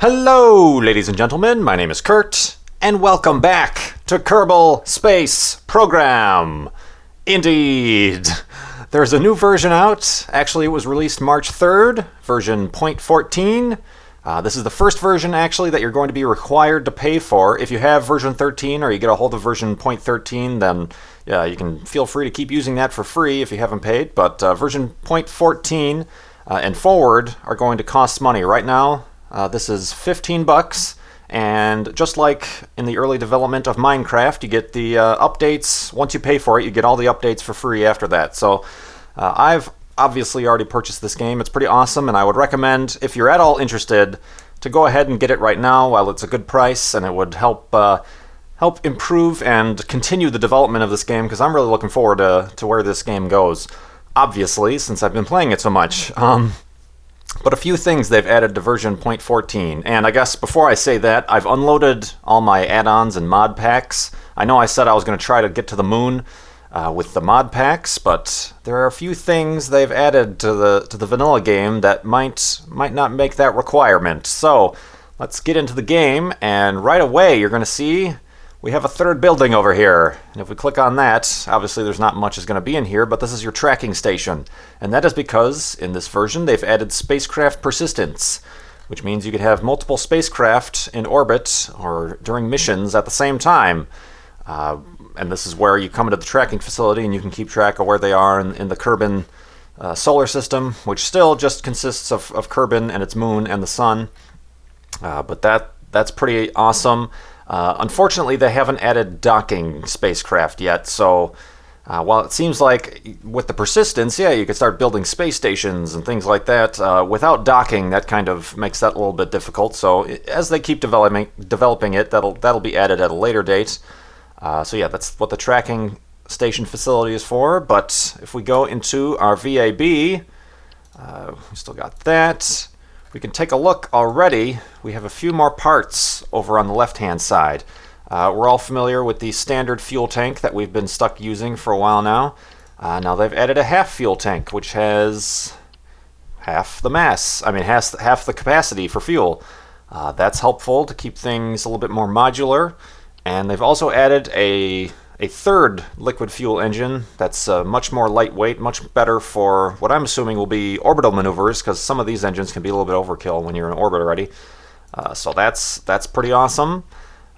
Hello, ladies and gentlemen, my name is Kurt, and welcome back to Kerbal Space Program. Indeed, there's a new version out. Actually, it was released March 3rd, version 0.14. This is the first version, actually, that you're going to be required to pay for. If you have version 13 or you get a hold of version 0.13, then you can feel free to keep using that for free if you haven't paid. But version 0.14 and forward are going to cost money. Right now, this is $15, and just like in the early development of Minecraft, you get the updates. Once you pay for it, you get all the updates for free after that. So I've obviously already purchased this game. It's pretty awesome, and I would recommend, if you're at all interested, to go ahead and get it right now while it's a good price, and it would help improve and continue the development of this game, because I'm really looking forward to where this game goes, obviously, since I've been playing it so much. But a few things they've added to version 0.14, and I guess before I say that, I've unloaded all my add-ons and mod packs. I know I said I was going to try to get to the moon with the mod packs, but there are a few things they've added to the vanilla game that might not make that requirement. So let's get into the game, and right away you're going to see we have a third building over here. And if we click on that, obviously there's not much is going to be in here, but this is your tracking station. And that is because in this version they've added spacecraft persistence, which means you could have multiple spacecraft in orbit or during missions at the same time. And this is where you come into the tracking facility and you can keep track of where they are in the Kerbin solar system, which still just consists of Kerbin and its moon and the sun. But that's pretty awesome. Unfortunately, they haven't added docking spacecraft yet, so while it seems like with the persistence, you could start building space stations and things like that, without docking, that kind of makes that a little bit difficult. So as they keep developing it, that'll be added at a later date. So yeah, that's what the tracking station facility is for. But if we go into our VAB, we still got that. We can take a look already. We have a few more parts over on the left-hand side. We're all familiar with the standard fuel tank that we've been stuck using for a while now. Now they've added a half fuel tank, which has half the mass. I mean, half the capacity for fuel. That's helpful to keep things a little bit more modular. And they've also added a third liquid fuel engine that's much more lightweight, much better for what I'm assuming will be orbital maneuvers, because some of these engines can be a little bit overkill when you're in orbit already. So that's pretty awesome.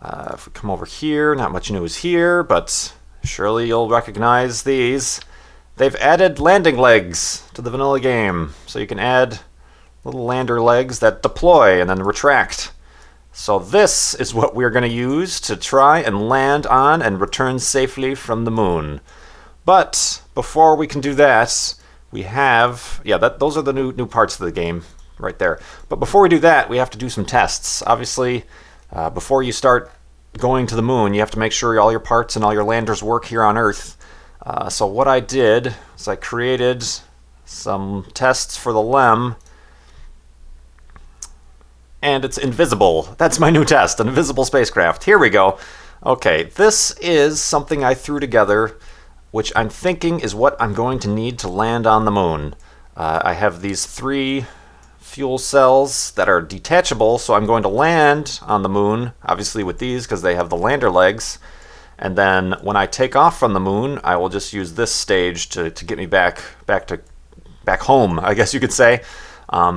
If we come over here, not much news here, but surely you'll recognize these. They've added landing legs to the vanilla game, so you can add little lander legs that deploy and then retract. So this is what we're going to use to try and land on and return safely from the moon. But before we can do that, we have, those are the new parts of the game right there. But before we do that, we have to do some tests. Obviously, before you start going to the moon, you have to make sure all your parts and all your landers work here on Earth. So what I did is I created some tests for the LEM. And it's invisible. That's my new test, an invisible spacecraft. Here we go. Okay, this is something I threw together, which I'm thinking is what I'm going to need to land on the moon. I have these 3 fuel cells that are detachable, so I'm going to land on the moon, obviously with these because they have the lander legs. And then when I take off from the moon, I will just use this stage to get me back home, I guess you could say.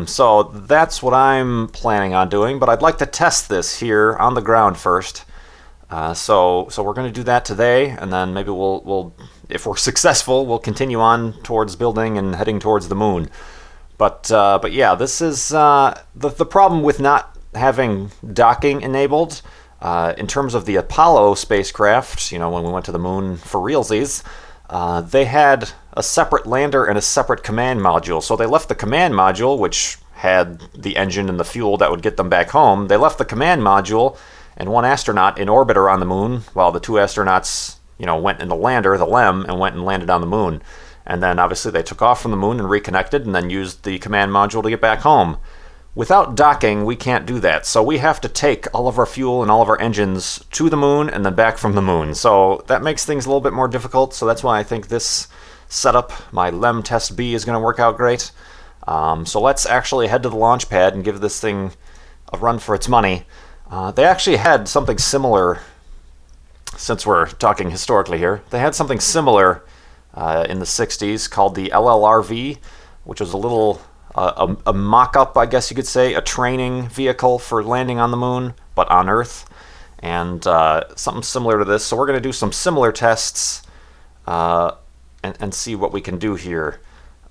So that's what I'm planning on doing, but I'd like to test this here on the ground first. So we're going to do that today, and then maybe we'll if we're successful, we'll continue on towards building and heading towards the moon. But yeah, this is the problem with not having docking enabled. In terms of the Apollo spacecraft, when we went to the moon for realsies, they had a separate lander and a separate command module. So they left the command module, which had the engine and the fuel that would get them back home. They left the command module and 1 astronaut in orbit around the moon, while the 2 astronauts, went in the lander, the LEM, and went and landed on the moon. And then obviously they took off from the moon and reconnected and then used the command module to get back home. Without docking, we can't do that. So we have to take all of our fuel and all of our engines to the moon and then back from the moon. So that makes things a little bit more difficult. So that's why I think this setup, my LEM Test B, is going to work out great. So let's actually head to the launch pad and give this thing a run for its money. They actually had something similar, since we're talking historically here, they had something similar in the 60s called the LLRV, which was a little, a mock-up, I guess you could say, a training vehicle for landing on the moon, but on Earth, and something similar to this. So we're going to do some similar tests and see what we can do here.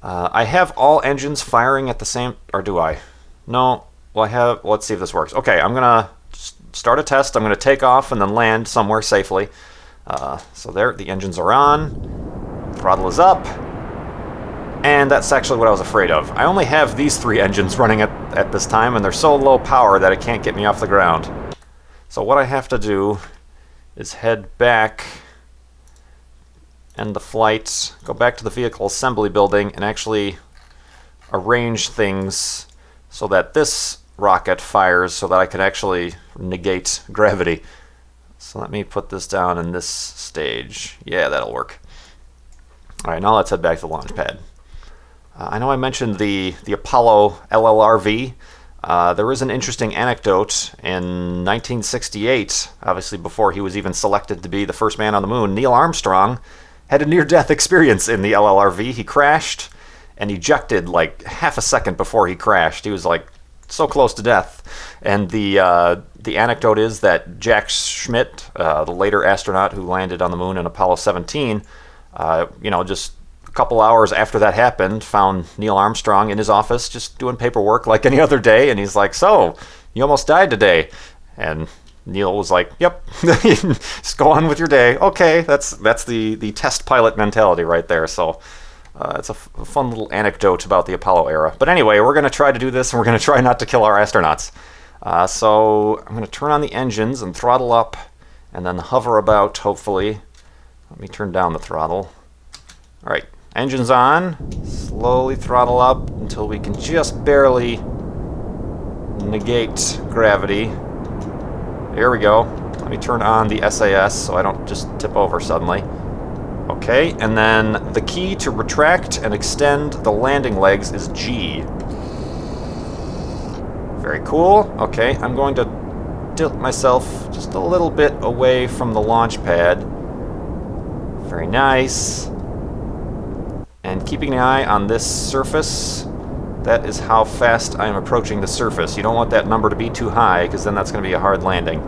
I have all engines firing at the same, or do I? No, well I have, let's see if this works. Okay, I'm gonna start a test. I'm gonna take off and then land somewhere safely. So there, the engines are on, throttle is up, and that's actually what I was afraid of. I only have these 3 engines running at this time, and they're so low power that it can't get me off the ground. So what I have to do is head back, end the flight, go back to the vehicle assembly building, and actually arrange things so that this rocket fires so that I can actually negate gravity. So let me put this down in this stage. Yeah, that'll work. Alright, now let's head back to the launch pad. I know I mentioned the Apollo LLRV. There is an interesting anecdote. In 1968, obviously before he was even selected to be the first man on the moon, Neil Armstrong had a near-death experience in the LLRV. He crashed and ejected like half a second before he crashed. He was like so close to death. And the anecdote is that Jack Schmitt, the later astronaut who landed on the moon in Apollo 17, just a couple hours after that happened, found Neil Armstrong in his office just doing paperwork like any other day, and he's like, "So, you almost died today." And Neil was like, "Yep, just go on with your day." Okay, that's the test pilot mentality right there. So it's a fun little anecdote about the Apollo era. But anyway, we're going to try to do this, and we're going to try not to kill our astronauts. So I'm going to turn on the engines and throttle up, and then hover about, hopefully. Let me turn down the throttle. All right, engines on. Slowly throttle up until we can just barely negate gravity. There we go. Let me turn on the SAS so I don't just tip over suddenly. Okay, and then the key to retract and extend the landing legs is G. Very cool. Okay, I'm going to tilt myself just a little bit away from the launch pad. Very nice. And keeping an eye on this surface, that is how fast I'm approaching the surface. You don't want that number to be too high, because then that's going to be a hard landing.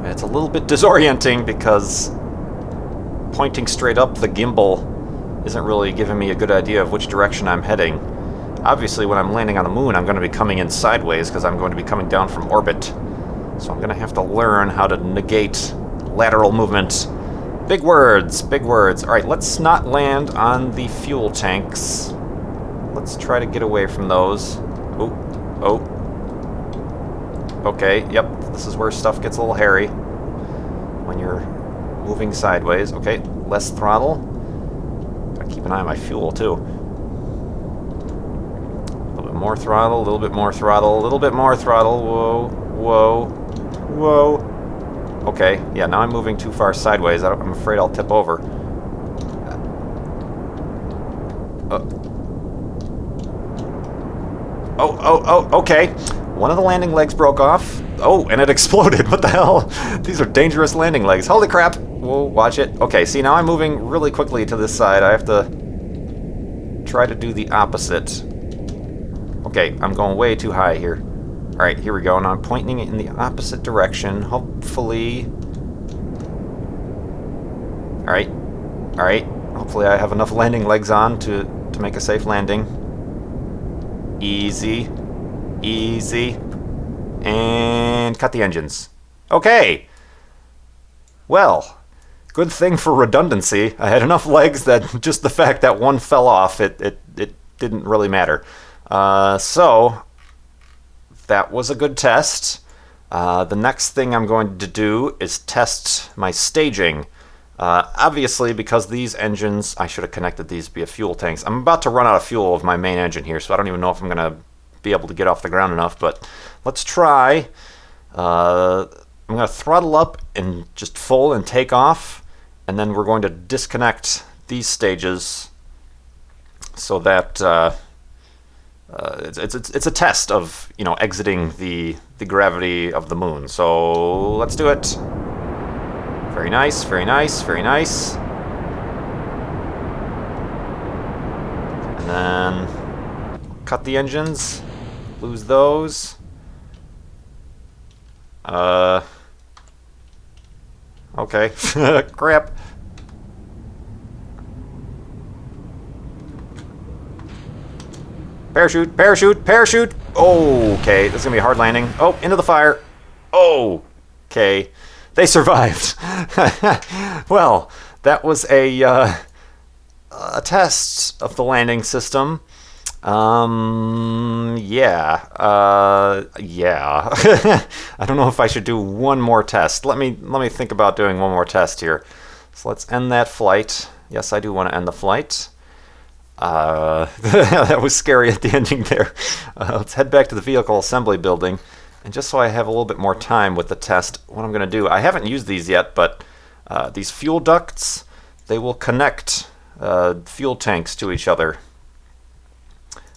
It's a little bit disorienting because pointing straight up the gimbal isn't really giving me a good idea of which direction I'm heading. Obviously, when I'm landing on the moon, I'm going to be coming in sideways because I'm going to be coming down from orbit. So I'm going to have to learn how to negate lateral movement. Big words, big words. All right, let's not land on the fuel tanks. Let's try to get away from those. Oh. Okay, yep, this is where stuff gets a little hairy when you're moving sideways. Okay, less throttle. Gotta keep an eye on my fuel, too. A little bit more throttle, a little bit more throttle, a little bit more throttle. Whoa. Okay, yeah, now I'm moving too far sideways. I'm afraid I'll tip over. Okay. One of the landing legs broke off. Oh, and it exploded. What the hell? These are dangerous landing legs. Holy crap. Whoa, watch it. Okay, see, now I'm moving really quickly to this side. I have to try to do the opposite. Okay, I'm going way too high here. Alright, here we go. Now I'm pointing it in the opposite direction. Hopefully... Alright. Hopefully I have enough landing legs on to make a safe landing. Easy. And cut the engines. Okay! Well, good thing for redundancy. I had enough legs that just the fact that one fell off, it didn't really matter. So... that was a good test. The next thing I'm going to do is test my staging. Obviously, because these engines, I should have connected these via fuel tanks. I'm about to run out of fuel of my main engine here, so I don't even know if I'm going to be able to get off the ground enough, but let's try. I'm going to throttle up and just full and take off, and then we're going to disconnect these stages so that it's a test of, you know, exiting the gravity of the moon. So let's do it. Very nice, very nice, very nice. And then cut the engines, lose those. Okay. Crap. Parachute, parachute, parachute. Oh, okay, this is gonna be a hard landing. Oh, into the fire. Oh, okay. They survived. Well, that was a test of the landing system. Yeah. Yeah. I don't know if I should do one more test. Let me think about doing one more test here. So let's end that flight. Yes, I do want to end the flight. That was scary at the ending there. Let's head back to the vehicle assembly building. And just so I have a little bit more time with the test, what I'm going to do, I haven't used these yet, but these fuel ducts, they will connect fuel tanks to each other.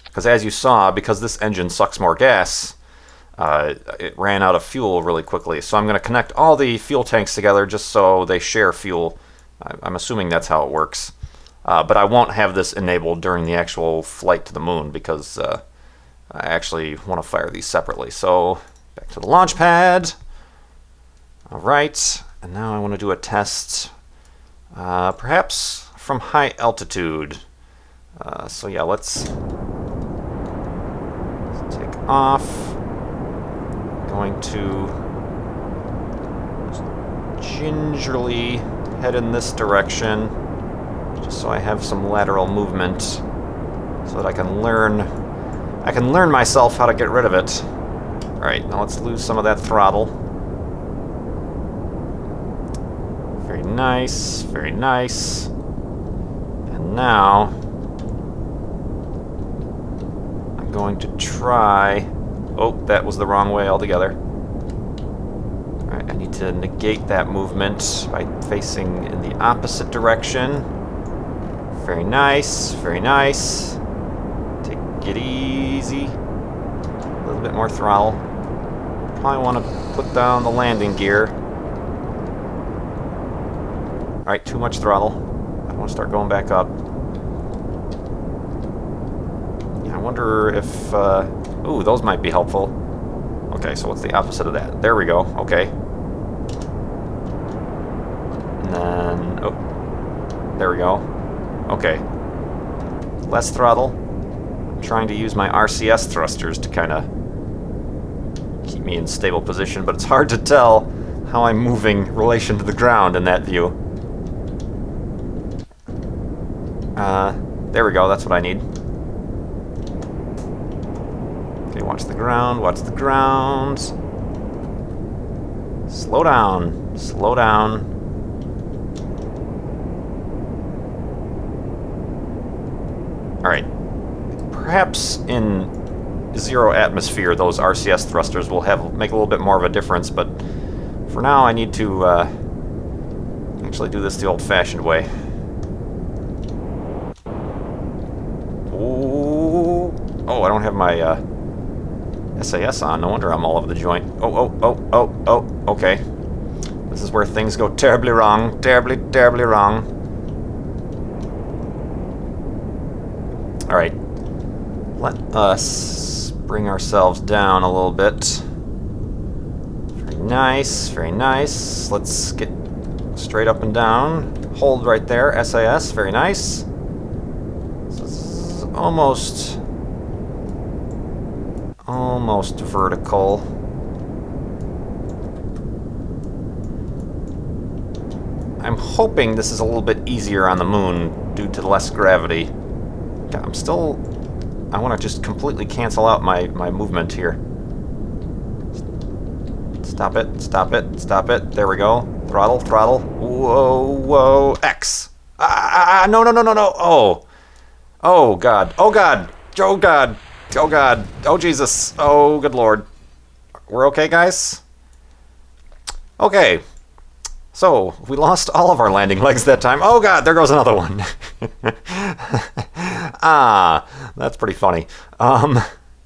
Because as you saw, because this engine sucks more gas, it ran out of fuel really quickly. So I'm going to connect all the fuel tanks together just so they share fuel. I'm assuming that's how it works. But I won't have this enabled during the actual flight to the moon because I actually want to fire these separately. So back to the launch pad. All right, and now I want to do a test, perhaps from high altitude. So yeah, let's take off. Going to gingerly head in this direction, just so I have some lateral movement, so that I can learn myself how to get rid of it. All right, now let's lose some of that throttle. Very nice, very nice. And now I'm going to try. Oh, that was the wrong way altogether. All right, I need to negate that movement by facing in the opposite direction. Very nice, very nice. Take it easy. A little bit more throttle. Probably want to put down the landing gear. All right, too much throttle. I want to start going back up. Yeah, I wonder if... ooh, those might be helpful. Okay, so what's the opposite of that? There we go, okay. And then... oh, there we go. Okay. Less throttle. I'm trying to use my RCS thrusters to kind of keep me in stable position, but it's hard to tell how I'm moving in relation to the ground in that view. There we go, that's what I need. Okay, watch the ground, watch the ground. Slow down, slow down. Alright, perhaps in zero atmosphere those RCS thrusters will make a little bit more of a difference, but for now I need to actually do this the old-fashioned way. Oh, I don't have my SAS on. No wonder I'm all over the joint. Oh, okay. This is where things go terribly wrong. Terribly, terribly wrong. Alright. Let us bring ourselves down a little bit. Very nice, very nice. Let's get straight up and down. Hold right there, SAS, very nice. This is almost vertical. I'm hoping this is a little bit easier on the moon due to less gravity. I want to just completely cancel out my movement here. Stop it, stop it, stop it. There we go. Throttle, throttle. Whoa, whoa. X. No. Oh, God. Oh, God. Oh, God. Oh, God. Oh, Jesus. Oh, good Lord. We're okay, guys? Okay. So, we lost all of our landing legs that time. Oh, God, there goes another one. That's pretty funny.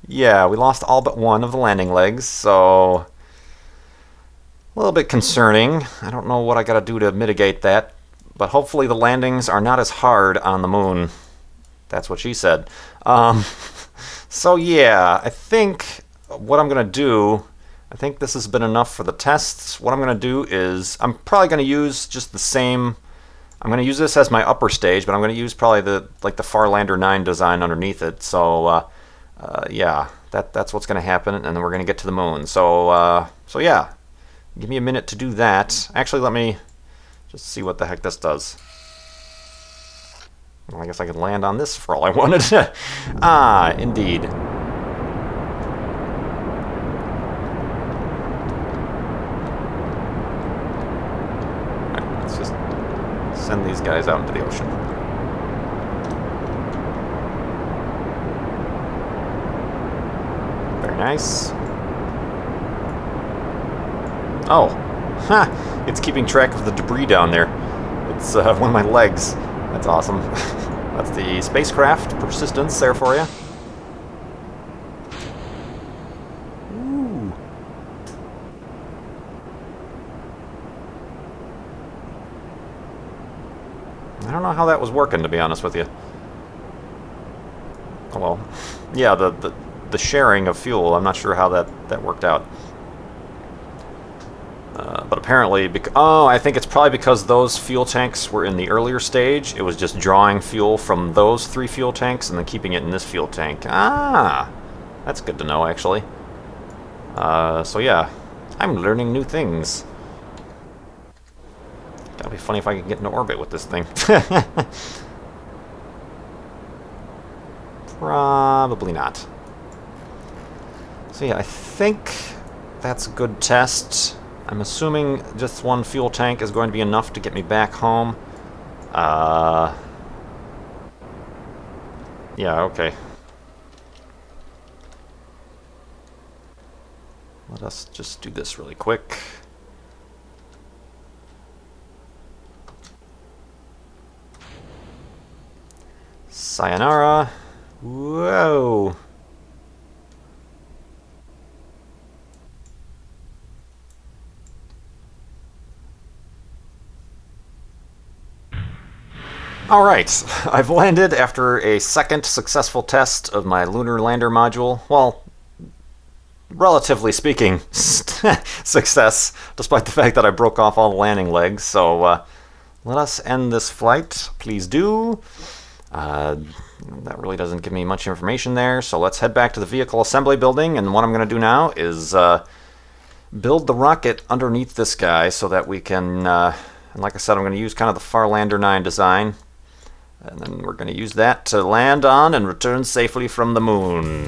Yeah, we lost all but one of the landing legs, so a little bit concerning. I don't know what I gotta do to mitigate that, but hopefully the landings are not as hard on the moon. That's what she said. So yeah, I think what I'm gonna do, I think this has been enough for the tests. What I'm gonna do is, I'm probably gonna use just the same, I'm gonna use this as my upper stage, but I'm gonna use probably the Farlander 9 design underneath it. So yeah, that's what's gonna happen, and then we're gonna get to the moon. So yeah, give me a minute to do that. Actually, let me just see what the heck this does. Well, I guess I could land on this for all I wanted. Indeed. Alright, let's just send these guys out into the ocean. Very nice. Oh, it's keeping track of the debris down there. It's one of my legs. That's awesome. That's the spacecraft persistence there for you. Ooh. I don't know how that was working, to be honest with you. Oh well, yeah, the sharing of fuel, I'm not sure how that worked out. But apparently, I think it's probably because those fuel tanks were in the earlier stage. It was just drawing fuel from those 3 fuel tanks and then keeping it in this fuel tank. That's good to know, actually. So yeah, I'm learning new things. That'd be funny if I could get into orbit with this thing. Probably not. So yeah, I think that's a good test. I'm assuming just one fuel tank is going to be enough to get me back home. Yeah, okay. Let us just do this really quick. Sayonara. Whoa. Alright, I've landed after a second successful test of my Lunar Lander module. Well, relatively speaking, success, despite the fact that I broke off all the landing legs. So let us end this flight, please do. That really doesn't give me much information there, so let's head back to the vehicle assembly building, and what I'm going to do now is build the rocket underneath this guy so that we can, and like I said, I'm going to use kind of the Farlander 9 design. And then we're going to use that to land on and return safely from the moon.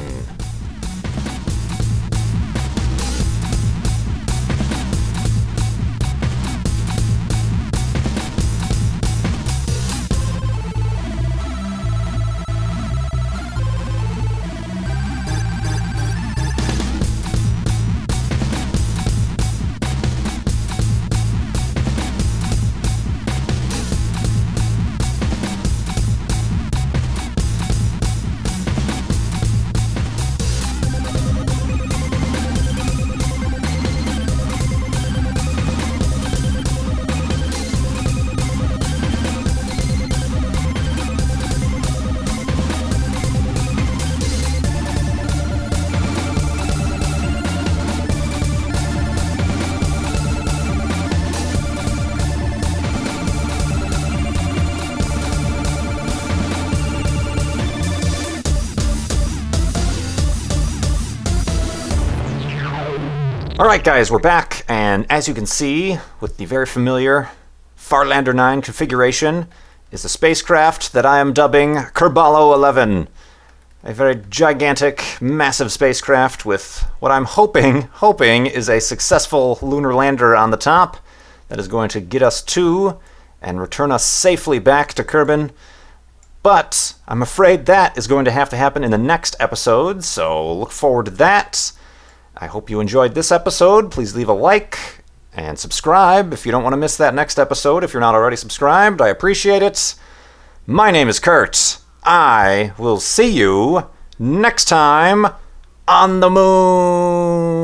Alright guys, we're back, and as you can see, with the very familiar Farlander 9 configuration, is a spacecraft that I am dubbing Kerbal 11. A very gigantic, massive spacecraft with what I'm hoping is a successful lunar lander on the top that is going to get us to and return us safely back to Kerbin. But I'm afraid that is going to have to happen in the next episode, so look forward to that. I hope you enjoyed this episode. Please leave a like and subscribe if you don't want to miss that next episode. If you're not already subscribed, I appreciate it. My name is Kurt, I will see you next time on the moon.